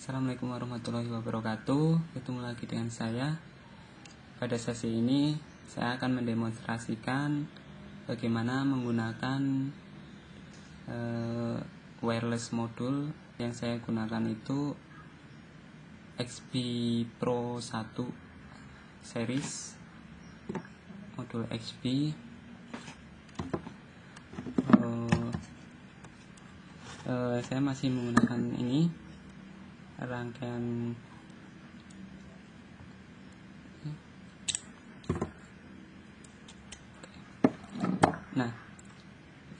Assalamualaikum warahmatullahi wabarakatuh. Ketemu lagi dengan saya. Pada sesi ini saya akan mendemonstrasikan bagaimana menggunakan wireless modul. Yang saya gunakan itu XP Pro 1 series, modul XP. Saya masih menggunakan ini rangkaian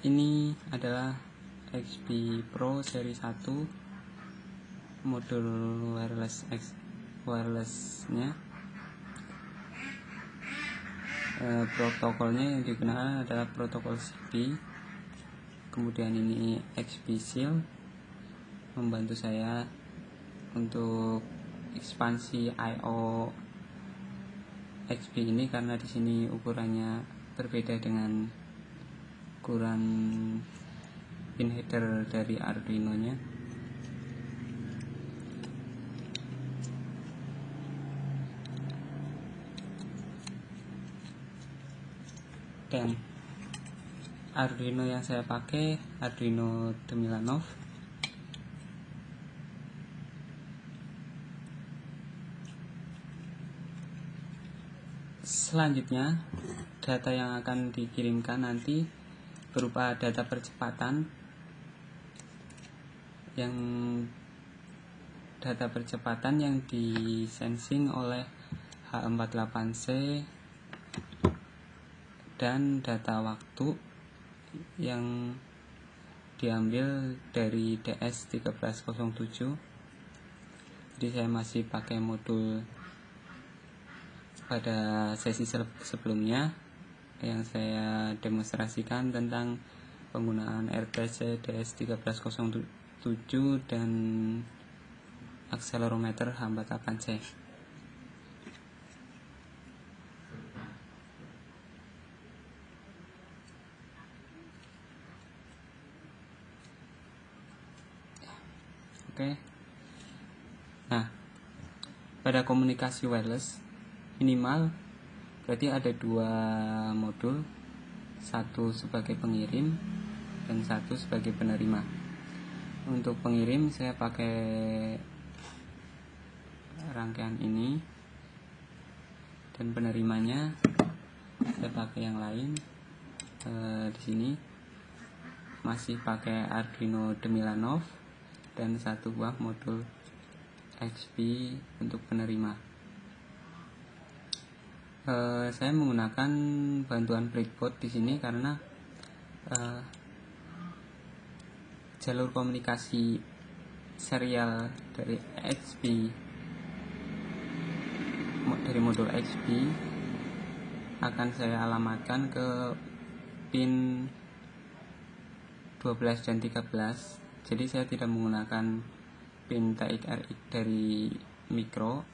ini adalah XP Pro seri 1 modul wirelessnya. Protokolnya yang digunakan adalah protokol ZigBee. Kemudian ini XP Shield membantu saya untuk ekspansi I/O XP ini, karena di sini ukurannya berbeda dengan ukuran pin header dari Arduino nya. Dan Arduino yang saya pakai Arduino Demilanov. Selanjutnya, data yang akan dikirimkan nanti berupa data percepatan, yang disensing oleh H48C, dan data waktu yang diambil dari DS1307. Jadi saya masih pakai modul pada sesi sebelumnya yang saya demonstrasikan tentang penggunaan RTC DS1307 dan akselerometer H48C. Oke. Nah, pada komunikasi wireless minimal berarti ada dua modul, satu sebagai pengirim dan satu sebagai penerima. Untuk pengirim saya pakai rangkaian ini, dan penerimanya saya pakai yang lain. Di sini masih pakai Arduino Demilanov dan satu buah modul XP untuk penerima. Saya menggunakan bantuan breadboard di sini karena jalur komunikasi serial dari modul XP akan saya alamatkan ke pin 12 dan 13. Jadi saya tidak menggunakan pin TX-RX dari mikro,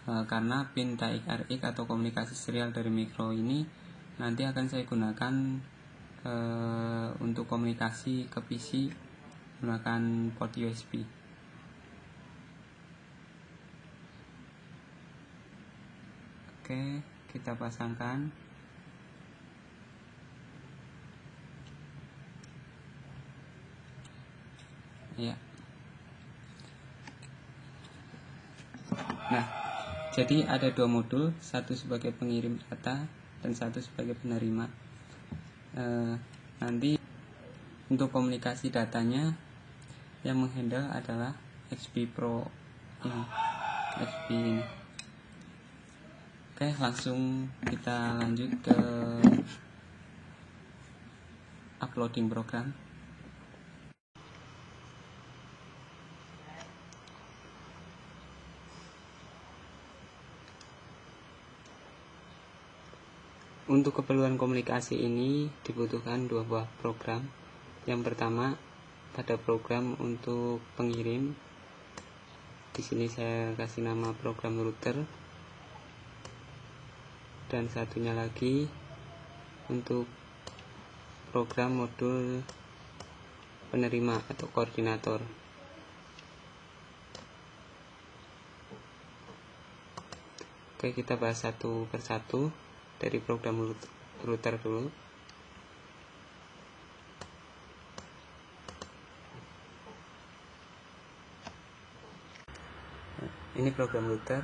karena pin TX-RX atau komunikasi serial dari mikro ini nanti akan saya gunakan untuk komunikasi ke PC menggunakan port USB. Oke, kita pasangkan. Ya. Nah, jadi ada dua modul, satu sebagai pengirim data dan satu sebagai penerima. Nanti untuk komunikasi datanya yang menghandle adalah XP Pro ini, XP ini. Oke, langsung kita lanjut ke uploading program. Untuk keperluan komunikasi ini dibutuhkan dua buah program. Yang pertama, pada program untuk pengirim. Di sini saya kasih nama program router. Dan satunya lagi untuk program modul penerima atau koordinator. Oke, kita bahas satu persatu dari program router dulu. Ini program router.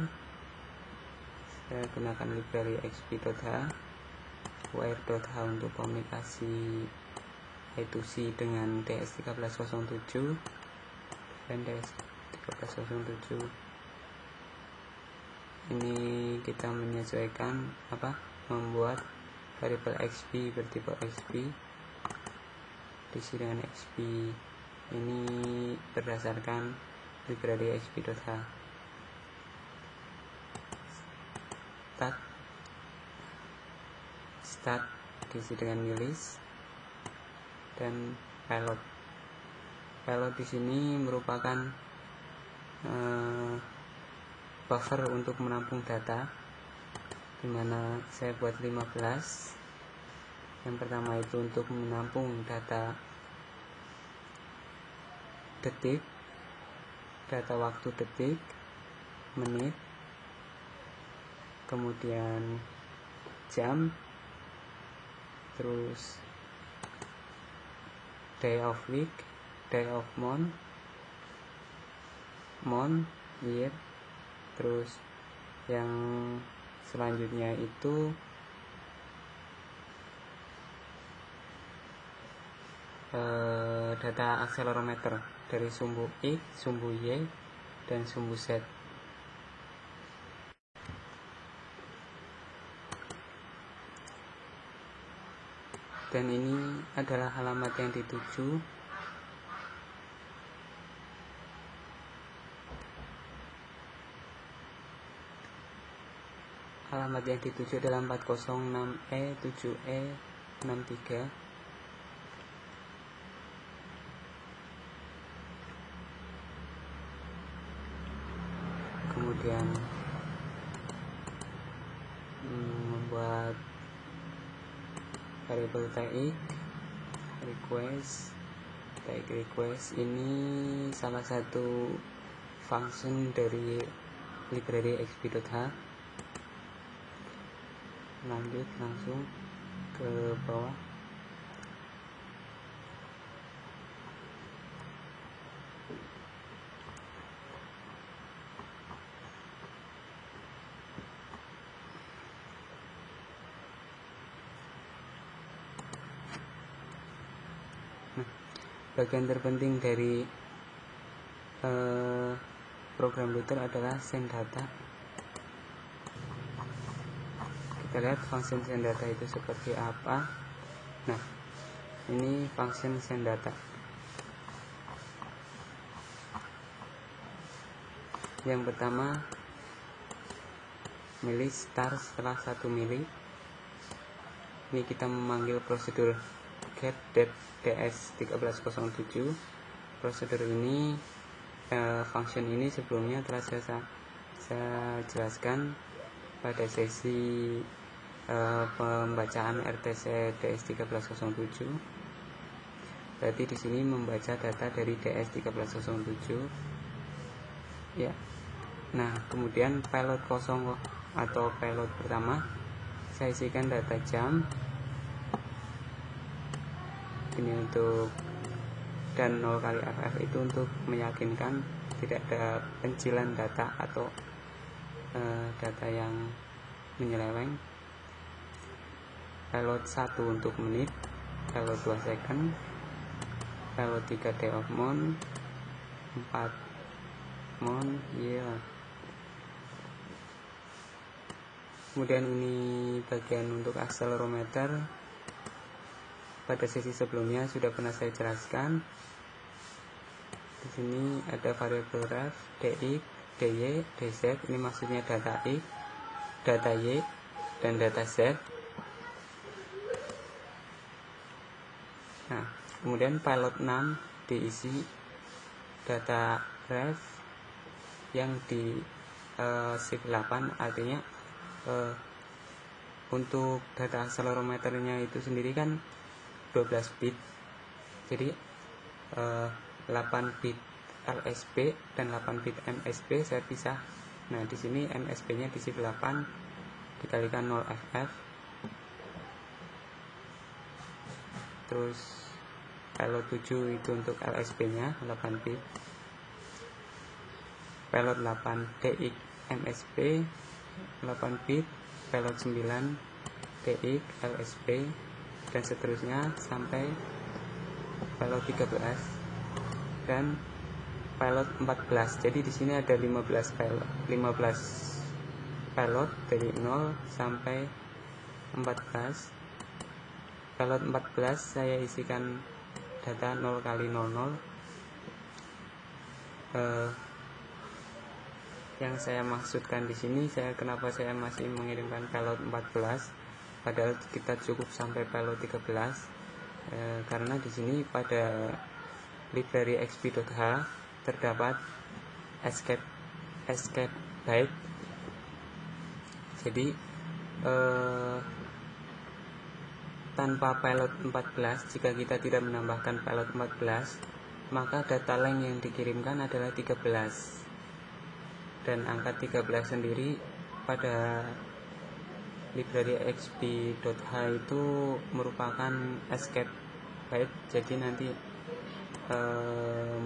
Saya gunakan library xp.h, wire.h untuk komunikasi I2C dengan DS1307 dan DS1307. Ini kita menyesuaikan membuat variabel xp bertipe xp diisi dengan xp. Ini berdasarkan library xp.h. Start diisi dengan newlist dan payload. Payload di sini merupakan buffer untuk menampung data, dimana saya buat 15. Yang pertama itu untuk menampung data detik, data waktu detik, menit, kemudian jam, terus day of week, day of month, year, terus yang selanjutnya itu data accelerometer dari sumbu X, sumbu Y, dan sumbu Z. Dan ini adalah alamat yang dituju. Alamat yang dituju adalah 406E 7E 63. Kemudian membuat variabel TX request ini salah satu function dari library xp.h. Lanjut langsung ke bawah. Bagian terpenting dari program router adalah send data. Kita lihat function send data itu seperti apa. Nah, ini function send data. Yang pertama, milih start setelah 1 mili. Ini kita memanggil prosedur get DS1307. Prosedur ini function ini sebelumnya telah saya jelaskan pada sesi pembacaan RTC DS1307. Berarti di sini membaca data dari DS1307. Ya. Nah, kemudian payload kosong atau payload pertama saya isikan data jam. Ini untuk dan 0 kali FF itu untuk meyakinkan tidak ada pencilan data atau data yang menyeleweng. Payload 1 untuk menit, payload 2 second, payload 3 day of month, 4 month, year. Kemudian ini bagian untuk accelerometer. Pada sesi sebelumnya sudah pernah saya jelaskan. Di sini ada variabel ref, dx, dy, dz. Ini maksudnya data x, data y, dan data z. Nah, kemudian payload 6 diisi data ref yang di shift 8, artinya untuk data accelerometernya itu sendiri kan 12 bit. Jadi 8 bit LSB dan 8 bit MSB saya pisah Nah, di sini MSB-nya diisi 8 dikalikan 0 FF. Terus payload 7 itu untuk LSB-nya 8 bit. Payload 8 DX MSB 8 bit, payload 9 DX LSB, dan seterusnya sampai payload 13 dan payload 14. Jadi di sini ada 15 payload dari 0 sampai 14. Payload 14 saya isikan data 0 kali 00. Yang saya maksudkan di sini, kenapa saya masih mengirimkan payload 14 padahal kita cukup sampai payload 13, karena di sini pada library xp.h terdapat escape byte. Jadi tanpa payload 14, jika kita tidak menambahkan payload 14, maka data length yang dikirimkan adalah 13. Dan angka 13 sendiri pada library xp.h itu merupakan escape byte. Jadi nanti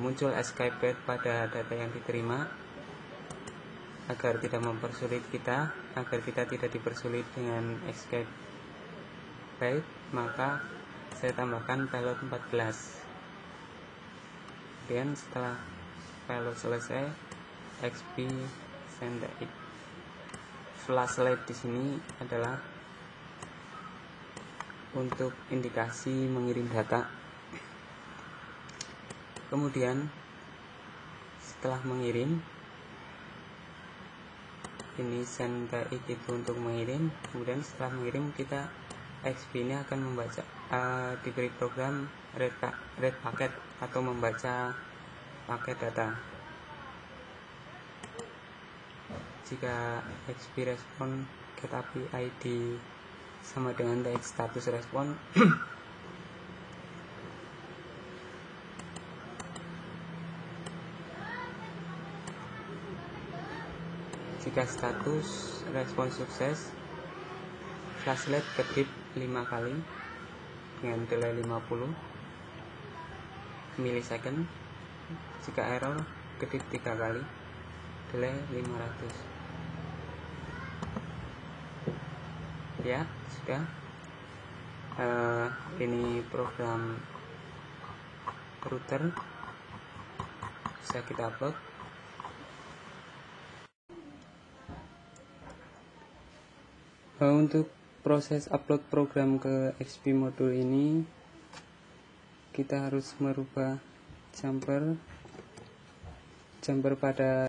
muncul escape byte pada data yang diterima agar tidak mempersulit kita, agar kita tidak dipersulit dengan escape byte, maka saya tambahkan payload 14. Kemudian setelah payload selesai, XP send it. Flashlight di sini adalah untuk indikasi mengirim data. Kemudian setelah mengirim, ini send it itu untuk mengirim. Kemudian setelah mengirim, kita XP ini akan membaca, diberi program read paket atau membaca paket data. Jika XP respon get API ID sama dengan TX status respon, jika status respon sukses, flashlight kedip 5 kali dengan delay 50 milisecond. Jika error, kedip 3 kali, delay 500. Ya, sudah. Ini program router, bisa kita upload. Untuk proses upload program ke XP modul ini, kita harus merubah jumper pada